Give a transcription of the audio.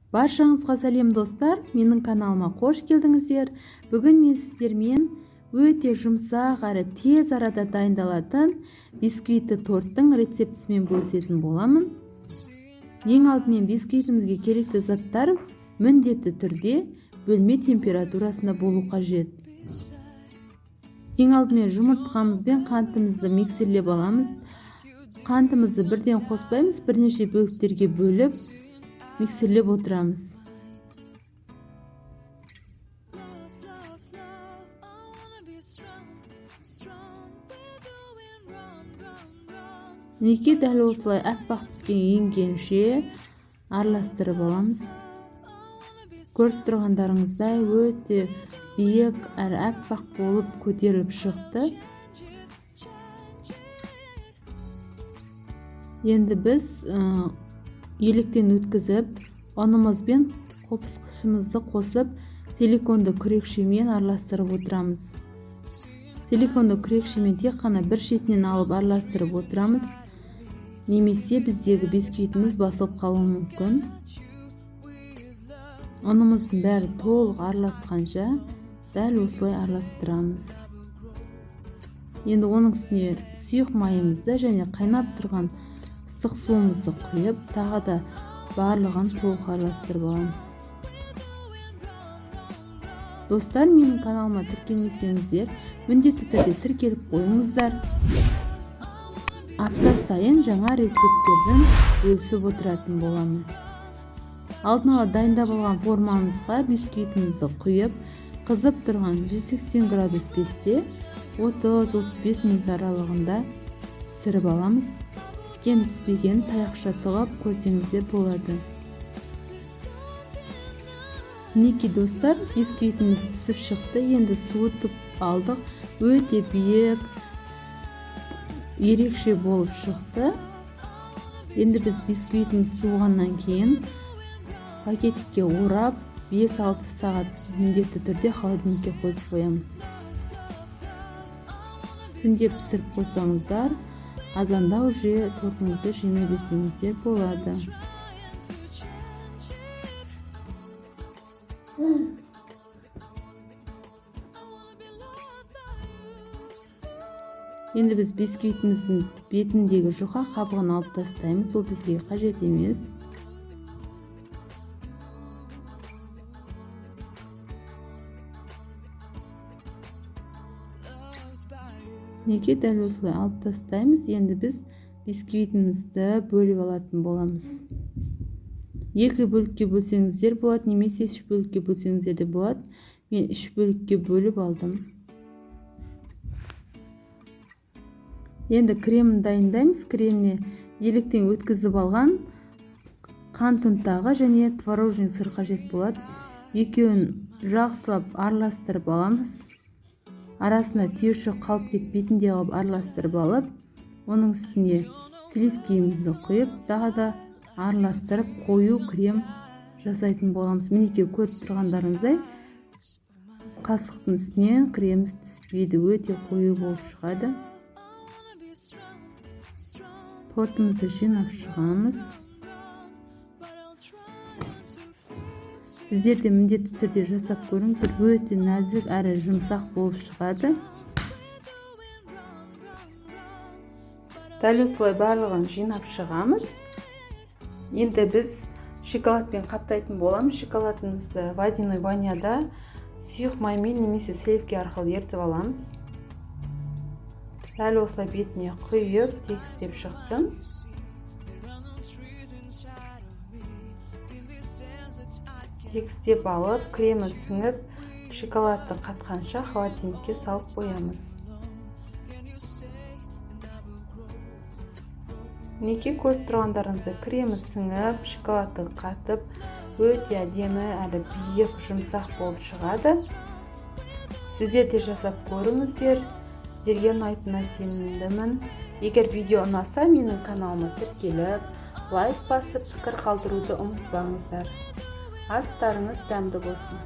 Баршаңызға сәлем достар, менің каналыма қош келдіңіздер. Бүгін мен сіздермен өте жұмсақ әрі тез арада дайындалатын бисквитті торттың рецептісімен бөлісетін боламын. Ең алдымен бисквитімізге керекті заттар міндетті түрде бөлме температурасында болу қажет. Ең алдымен жұмыртқамыз бен қантымызды миксерлеп аламыз. Қантымызды бірден қоспаймыз, бірнеше бөліктерге бөліп миксерлеп отырамыз. Неке дәл осылай аппақ түскен енгенше араластырып аламыз. Көріп тұрғандарыңыздай өте биік әрі аппақ болып көтеріліп шықты. Енді біз електен өткізіп, ұнымыз бен қопсқышымызды қосып, силиконды күрекшемен араластырып отырамыз. Силиконды күрекшемен тек қана бір шетінен алып араластырып отырамыз. Немесе біздегі бисквитіміз басылып қалуы мүмкін. Ұнымыздың бәрі толық араласқанша дәл осылай араластырамыз. Енді оның үстіне сұйық майымызды және қайнап тұрған ыстық суымызды құйып, тағы да барлығын толық араластырып аламыз. Достар, менің каналыма тіркелмесеңіздер, міндетті түрде тіркеліп қойыңыздар. Апта сайын жаңа рецептердің бөлісіп отыратын боламын. Алдын ала дайындап алған формамызға бисквитімізді құйып, қызып тұрған 180 градус пеште 30-35 минут аралығында пісіріп аламыз. Піскен піспеген таяқша тығып көрсеңіздер болады. Мінекей достар, бисквитіміз пісіп шықты. Енді суытып алдық. Өте биік, ерекше болып шықты. Енді біз бисквитіміз суығаннан кейін пакетикке орап 5-6 сағат міндетті түрде холодильникке қойып қоямыз. Түнде пісіріп қойсаңыздар, азанда уже тортыңызды жемей берсеңіздер болады. Енді біз бисквитіміздің бетіндегі жұқа қабығын алып тастаймыз, ол бізге қажет емес. Неге дәл осылай алып тастаймыз. Енді біз бисквитімізді бөліп алатын боламыз. 2 бөлікке бөлсеңіздер болады, немесе 3 бөлікке бөлсеңіздер де болады. Мен 3 бөлікке бөліп алдым. Енді кремін дайындаймыз. Креміне електен өткізіп алған қант ұнтағы және творожный сыр қажет болады. Екеуін жақсылап араластырып аламыз. Арасына түйіршік қалып кетпейтіндей қылып араластырып алып, оның үстіне сливкімізді құйып, тағы да араластырып қою крем жасайтын боламыз. Мінекей көріп тұрғандарыңыздай, қасықтың үстінен креміміз түспейді, өте қою болып шығады. Тортымызды жинап шығамыз. Сіздер де міндетті түрде жасап көріңіздер, өте нәзік әрі жұмсақ болып шығады. Дәл осылай барлығын жинап шығамыз. Енді біз шоколадпен қаптайтын боламыз. Шоколадымызды водяной баняда сұйық маймен немесе сливке арқылы ертіп аламыз. Дәл осылай бетіне құйып тегістеп шықтым. Тегістеп алып, кремі сіңіп, шоколадты қатқанша холодильникке салып қоямыз. Неке көріп тұрғандарыңызда кремі сіңіп, шоколадты қатып, өте әдемі әрі биік жұмсақ болып шығады. Сіздер де жасап көріңіздер. Сіздерге ұнайтынына сенімдімін. Егер видео ұнаса, менің каналыма тіркеліп, лайк басып, пікір қалдыруды ұмытпаңыздар. Астарыңыз дәмді болсын.